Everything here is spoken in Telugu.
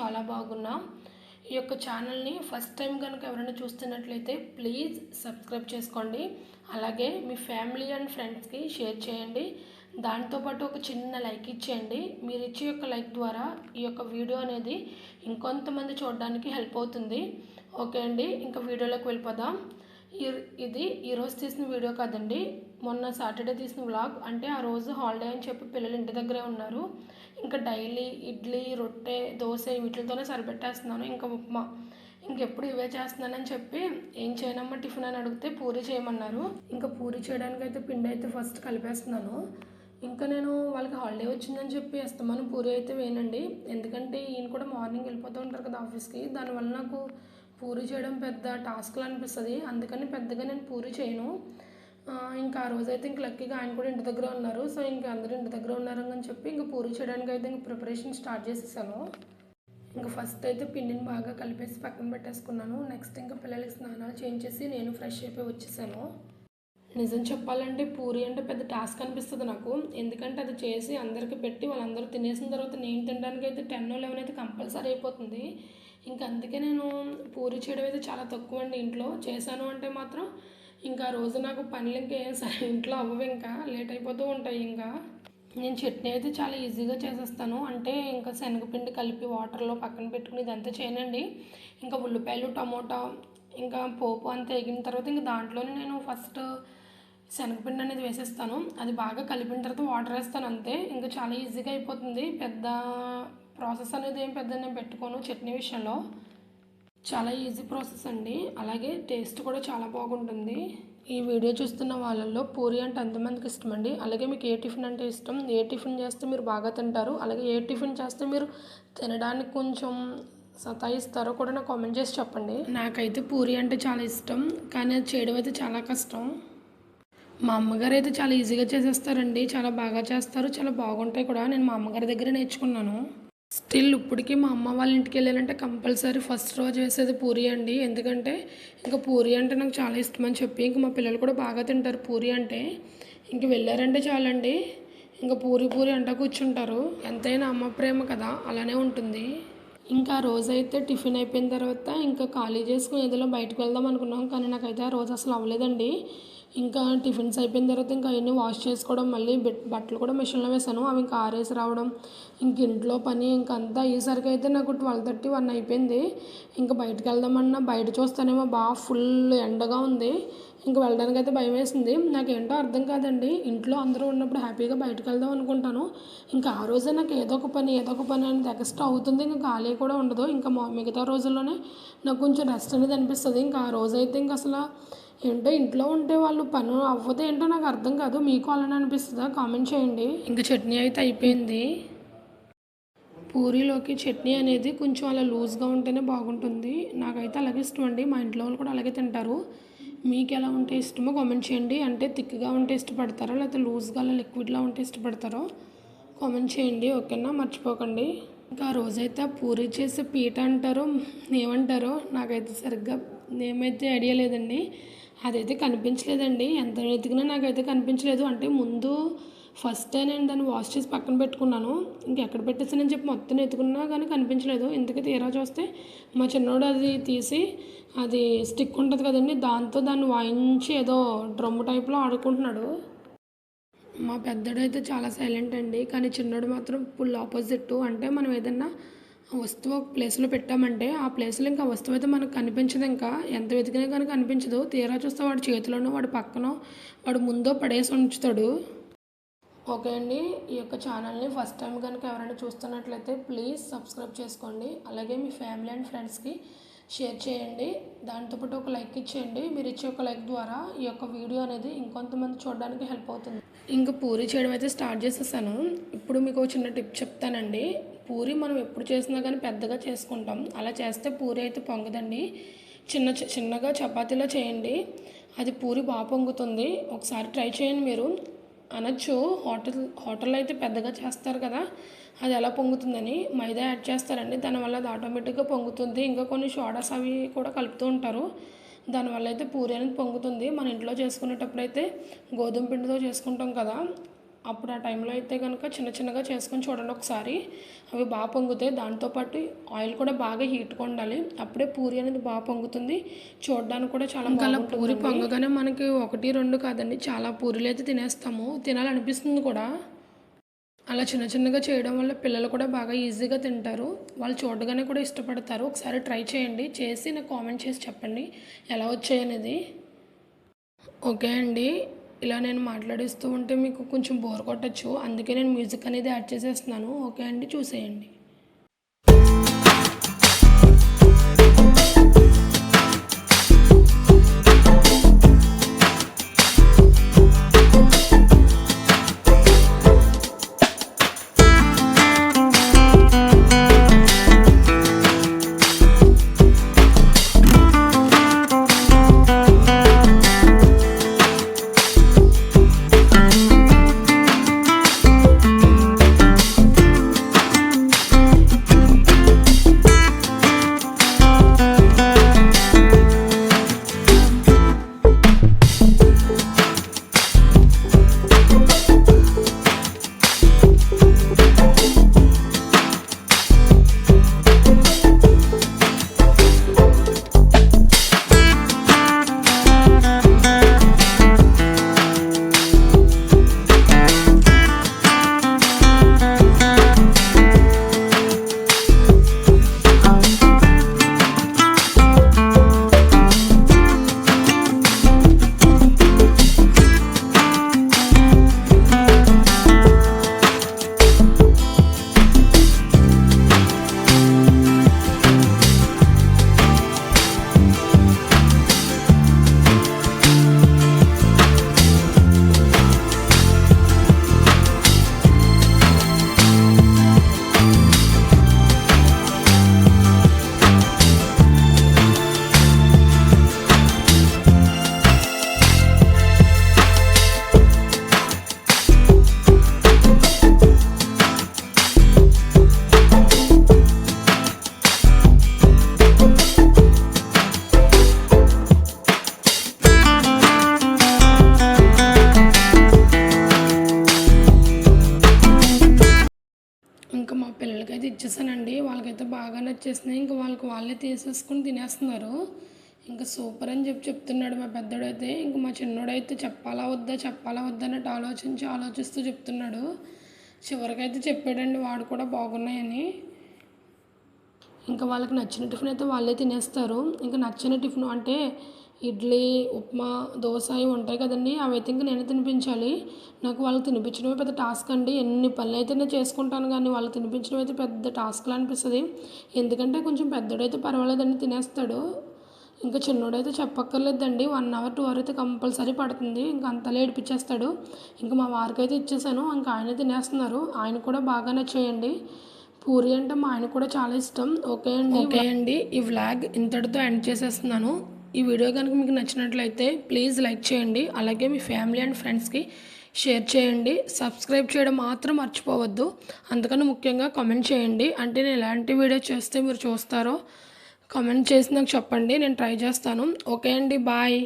చాలా బాగున్నా. ఈ యొక్క ఛానల్ని ఫస్ట్ టైం కనుక ఎవరైనా చూస్తున్నట్లయితే ప్లీజ్ సబ్స్క్రైబ్ చేసుకోండి. అలాగే మీ ఫ్యామిలీ అండ్ ఫ్రెండ్స్కి షేర్ చేయండి. దాంతోపాటు ఒక చిన్న లైక్ ఇచ్చేయండి. మీరు ఇచ్చే యొక్క లైక్ ద్వారా ఈ యొక్క వీడియో అనేది ఇంకొంతమంది చూడడానికి హెల్ప్ అవుతుంది. ఓకే అండి, ఇంకా వీడియోలోకి వెళ్ళిపోదాం. ఇది ఈరోజు తీసిన వీడియో కాదండి, మొన్న సాటర్డే తీసిన వ్లాగ్. అంటే ఆ రోజు హాలిడే అని చెప్పి పిల్లలు ఇంటి దగ్గరే ఉన్నారు. ఇంకా డైలీ ఇడ్లీ, రొట్టె, దోశ వీటితోనే సరిపెట్టేస్తున్నాను. ఇంకా ఉప్మా ఇంకెప్పుడు ఇవే చేస్తున్నానని చెప్పి ఏం చేయనమ్మా టిఫిన్ అని అడిగితే పూరి చేయమన్నారు. ఇంకా పూరి చేయడానికి అయితే పిండి అయితే ఫస్ట్ కలిపేస్తున్నాను. ఇంకా నేను వాళ్ళకి హాలిడే వచ్చిందని చెప్పి అస్తమానం పూరి అయితే వేయనండి. ఎందుకంటే ఈయన కూడా మార్నింగ్ వెళ్ళిపోతూ ఉంటారు కదా ఆఫీస్కి. దానివల్ల నాకు పూరి చేయడం పెద్ద టాస్క్లా అనిపిస్తుంది. అందుకని పెద్దగా నేను పూరి చేయను. ఇంకా ఆ రోజైతే ఇంక లక్కీగా ఆయన కూడా ఇంటి దగ్గర ఉన్నారు. సో ఇంకా అందరూ ఇంటి దగ్గర ఉన్నారు అని చెప్పి ఇంకా పూరి చేయడానికి అయితే ఇంక ప్రిపరేషన్ స్టార్ట్ చేసేసాను. ఇంకా ఫస్ట్ అయితే పిండిని బాగా కలిపేసి పక్కన పెట్టేసుకున్నాను. నెక్స్ట్ ఇంకా పిల్లలకి స్నానాలు చేయించేసి నేను ఫ్రెష్ అయిపోయి వచ్చేసాను. నిజం చెప్పాలంటే పూరి అంటే పెద్ద టాస్క్ అనిపిస్తుంది నాకు. ఎందుకంటే అది చేసి అందరికీ పెట్టి వాళ్ళందరూ తినేసిన తర్వాత నేను తినడానికి అయితే 10 or 11 అయితే కంపల్సరీ అయిపోతుంది. ఇంకా అందుకే నేను పూరి చేయడం అయితే చాలా తక్కువ అండి. ఇంట్లో చేశాను అంటే మాత్రం ఇంకా ఆ రోజు నాకు పనులు ఇంకేం సరే ఇంట్లో అవ్వవు, ఇంకా లేట్ అయిపోతూ ఉంటాయి. ఇంకా నేను చట్నీ అయితే చాలా ఈజీగా చేసేస్తాను. అంటే ఇంకా శనగపిండి కలిపి వాటర్లో పక్కన పెట్టుకుని ఇదంతా చేయనండి. ఇంకా ఉల్లిపాయలు, టమోటా, ఇంకా పోపు అంతా ఎగిన తర్వాత ఇంకా దాంట్లోనే నేను ఫస్ట్ శనగపిండి అనేది వేసేస్తాను. అది బాగా కలిపిన తర్వాత వాటర్ వేస్తాను అంతే. ఇంకా చాలా ఈజీగా అయిపోతుంది. పెద్ద ప్రాసెస్ అనేది ఏం పెద్ద నేను పెట్టుకోను. చట్నీ విషయంలో చాలా ఈజీ ప్రాసెస్ అండి. అలాగే టేస్ట్ కూడా చాలా బాగుంటుంది. ఈ వీడియో చూస్తున్న వాళ్ళల్లో పూరి అంటే ఎంతమందికి ఇష్టం అండి? అలాగే మీకు ఏ టిఫిన్ అంటే ఇష్టం? ఏ టిఫిన్ చేస్తే మీరు బాగా తింటారు? అలాగే ఏ టిఫిన్ చేస్తే మీరు తినడానికి కొంచెం సతాయిస్తారో కూడా నాకు కామెంట్ చేసి చెప్పండి. నాకైతే పూరి అంటే చాలా ఇష్టం, కానీ అది చేయడం అయితే చాలా కష్టం. మా అమ్మగారు అయితే చాలా ఈజీగా చేసేస్తారండి. చాలా బాగా చేస్తారు, చాలా బాగుంటాయి కూడా. నేను మా అమ్మగారి దగ్గర నేర్చుకున్నాను. స్టిల్ ఇప్పటికీ మా అమ్మ వాళ్ళ ఇంటికి వెళ్ళాలంటే కంపల్సరీ ఫస్ట్ రోజు వేసేది పూరి అండి. ఎందుకంటే ఇంకా పూరి అంటే నాకు చాలా ఇష్టం అని చెప్పి ఇంకా మా పిల్లలు కూడా బాగా తింటారు పూరి అంటే. ఇంక వెళ్ళారంటే చాలండి, ఇంకా పూరి పూరి అంటూ కూర్చుంటారు. ఎంతైనా అమ్మ ప్రేమ కదా, అలానే ఉంటుంది. ఇంకా ఆ రోజైతే టిఫిన్ అయిపోయిన తర్వాత ఇంకా ఖాళీ చేసుకుని ఏదో బయటకు వెళ్దాం అనుకున్నాం, కానీ నాకైతే ఆ రోజు అసలు అవ్వలేదండి. ఇంకా టిఫిన్స్ అయిపోయిన తర్వాత ఇంకా అవన్నీ వాష్ చేసుకోవడం, మళ్ళీ బట్టలు కూడా మిషన్లో వేసాను, అవి ఇంకా ఆరేసి రావడం, ఇంక ఇంట్లో పని ఇంకా అంతా అయ్యేసరికి అయితే నాకు 12:30, 1 అయిపోయింది. ఇంకా బయటకు వెళ్దామన్నా బయట చూస్తానేమో బాగా ఫుల్ ఎండగా ఉంది. ఇంకా వెళ్ళడానికి అయితే భయం వేసింది. నాకేంటో అర్థం కాదండి. ఇంట్లో అందరూ ఉన్నప్పుడు హ్యాపీగా బయటకు వెళ్దాం అనుకుంటాను. ఇంకా ఆ రోజే నాకు ఏదో ఒక పని అనేది ఎక్స్ట్రా అవుతుంది. ఇంకా ఖాళీ కూడా ఉండదు. ఇంకా మిగతా రోజుల్లోనే నాకు కొంచెం రెస్ట్ అనేది అనిపిస్తుంది. ఇంకా ఆ రోజైతే ఇంకా అసలు ఏంటో ఇంట్లో ఉంటే వాళ్ళు పని అవ్వదు ఏంటో నాకు అర్థం కాదు. మీకు అలానే అనిపిస్తుందా? కామెంట్ చేయండి. ఇంకా చట్నీ అయితే అయిపోయింది. పూరీలోకి చట్నీ అనేది కొంచెం అలా లూజ్గా ఉంటేనే బాగుంటుంది. నాకైతే అలాగే ఇష్టం అండి. మా ఇంట్లో వాళ్ళు కూడా అలాగే తింటారు. మీకు ఎలా ఉంటే ఇష్టమో కామెంట్ చేయండి. అంటే థిక్గా ఉంటే ఇష్టపడతారో లేకపోతే లూజ్గా అలా లిక్విడ్లా ఉంటే ఇష్టపడతారో కామెంట్ చేయండి. ఓకేనా? మర్చిపోకండి. ఇంకా ఆ రోజైతే పూరి చేసే పీట అంటారో ఏమంటారో నాకైతే సరిగ్గా ఏమైతే ఐడియా లేదండి. అదైతే కనిపించలేదండి. ఎంత వెతికినా నాకైతే కనిపించలేదు. అంటే ముందు ఫస్ట్ నేను దాన్ని వాష్ చేసి పక్కన పెట్టుకున్నాను. ఇంకెక్కడ పెట్టేసానని చెప్పి మొత్తం ఎత్తుకున్నా కానీ కనిపించలేదు. ఇంతకీ తీరా చూస్తే మా చిన్నోడు అది తీసి, అది స్టిక్ ఉంటుంది కదండి, దాంతో దాన్ని వాయించి ఏదో డ్రమ్ము టైప్లో ఆడుకుంటున్నాడు. మా పెద్దోడైతే చాలా సైలెంట్ అండి, కానీ చిన్నోడు మాత్రం ఫుల్ ఆపోజిట్. అంటే మనం ఏదన్నా వస్తువు ఒక ప్లేస్లో పెట్టామంటే ఆ ప్లేస్లో ఇంకా వస్తువు అయితే మనకు కనిపించదు. ఇంకా ఎంత వెతికినా కానీ కనిపించదు. తీరా చూస్తే వాడి చేతిలోనో వాడి పక్కనో వాడు ముందో పడేసి ఉంచుతాడు. ఓకే అండి, ఈ యొక్క ఛానల్ని ఫస్ట్ టైం కనుక ఎవరైనా చూస్తున్నట్లయితే ప్లీజ్ సబ్స్క్రైబ్ చేసుకోండి. అలాగే మీ ఫ్యామిలీ అండ్ ఫ్రెండ్స్కి షేర్ చేయండి. దాంతోపాటు ఒక లైక్ ఇచ్చేయండి. మీరు ఇచ్చే ఒక లైక్ ద్వారా ఈ యొక్క వీడియో అనేది ఇంకొంతమంది చూడడానికి హెల్ప్ అవుతుంది. ఇంకా పూరి చేయడం అయితే స్టార్ట్ చేసేసాను. ఇప్పుడు మీకు చిన్న టిప్ చెప్తానండి. పూరి మనం ఎప్పుడు చేసినా కానీ పెద్దగా చేసుకుంటాం. అలా చేస్తే పూరి అయితే పొంగదండి. చిన్నగా చపాతీలో చేయండి, అది పూరి బాగా పొంగుతుంది. ఒకసారి ట్రై చేయండి. మీరు అనొచ్చు హోటల్లో అయితే పెద్దగా చేస్తారు కదా, అది ఎలా పొంగుతుందని. మైదా యాడ్ చేస్తారండి, దానివల్ల అది ఆటోమేటిక్గా పొంగుతుంది. ఇంకా కొన్ని సోడాస్ అవి కూడా కలుపుతూ ఉంటారు, దానివల్ల అయితే పూరి అనేది పొంగుతుంది. మన ఇంట్లో చేసుకునేటప్పుడు అయితే గోధుమ పిండితో చేసుకుంటాం కదా, అప్పుడు ఆ టైంలో అయితే కనుక చిన్న చిన్నగా చేసుకొని చూడండి ఒకసారి. అవి బాగా పొంగుతాయి. దాంతోపాటు ఆయిల్ కూడా బాగా హీట్గా ఉండాలి. అప్పుడే పూరి అనేది బాగా పొంగుతుంది. చూడడానికి కూడా చాలా బాగుంటుంది. అలా పూరి పొంగగానే మనకి 1, 2 కాదండి, చాలా పూరీలు అయితే తినేస్తాము. తినాలనిపిస్తుంది కూడా. అలా చిన్న చిన్నగా చేయడం వల్ల పిల్లలు కూడా బాగా ఈజీగా తింటారు. వాళ్ళు చూడగానే కూడా ఇష్టపడతారు. ఒకసారి ట్రై చేయండి. చేసి నాకు కామెంట్ చేసి చెప్పండి ఎలా వచ్చాయనేది. ఓకే అండి. ఇలా నేను మాట్లాడిస్తూ ఉంటే మీకు కొంచెం బోర్ కొట్టచ్చు. అందుకే నేను మ్యూజిక్ అనేది యాడ్ చేసేస్తున్నాను. ఓకే అండి, చూసేయండి. ఇంకా మా పిల్లలకైతే ఇచ్చేసానండి. వాళ్ళకైతే బాగా నచ్చేసినాయి. ఇంకా వాళ్ళే తీసేసుకుని తినేస్తున్నారు. ఇంకా సూపర్ అని చెప్తున్నాడు మా పెద్దోడైతే. ఇంక మా చిన్నోడైతే చెప్పాలా వద్దా అన్నట్టు ఆలోచిస్తూ చెప్తున్నాడు. చివరికైతే చెప్పాడండి వాడు కూడా బాగున్నాయని. ఇంకా వాళ్ళకి నచ్చిన టిఫిన్ అయితే వాళ్ళే తినేస్తారు. ఇంకా నచ్చిన టిఫిన్ అంటే ఇడ్లీ, ఉప్మా, దోశ ఇవి ఉంటాయి కదండి, అవి అయితే ఇంకా నేనే తినిపించాలి. నాకు వాళ్ళకి తినిపించడమే పెద్ద టాస్క్ అండి. ఎన్ని పనులు అయితే నేను చేసుకుంటాను కానీ వాళ్ళకి తినిపించడం అయితే పెద్ద టాస్క్లా అనిపిస్తుంది. ఎందుకంటే కొంచెం పెద్దోడైతే పర్వాలేదండి, తినేస్తాడు. ఇంకా చిన్నోడైతే చెప్పక్కర్లేదండి, 1 అవర్ 2 అవర్ అయితే కంపల్సరీ పడుతుంది. ఇంకా అంతలా ఏడిపించేస్తాడు. ఇంకా మా వారికి అయితే ఇచ్చేసాను. ఇంకా ఆయన తినేస్తున్నారు. ఆయన కూడా బాగా నచ్చాయండి. పూరి అంటే మా ఆయన కూడా చాలా ఇష్టం. ఓకే అండి, ఈ వ్లాగ్ ఇంతటితో ఎండ్ చేసేస్తున్నాను. ఈ వీడియో కనుక మీకు నచ్చినట్లయితే ప్లీజ్ లైక్ చేయండి. అలాగే మీ ఫ్యామిలీ అండ్ ఫ్రెండ్స్కి షేర్ చేయండి. సబ్స్క్రైబ్ చేయడం మాత్రం మర్చిపోవద్దు. అందుకని ముఖ్యంగా కామెంట్ చేయండి. అంటే నేను ఎలాంటి వీడియో చేస్తే మీరు చూస్తారో కామెంట్ చేసి నాకు చెప్పండి, నేను ట్రై చేస్తాను. ఓకే అండి, బాయ్.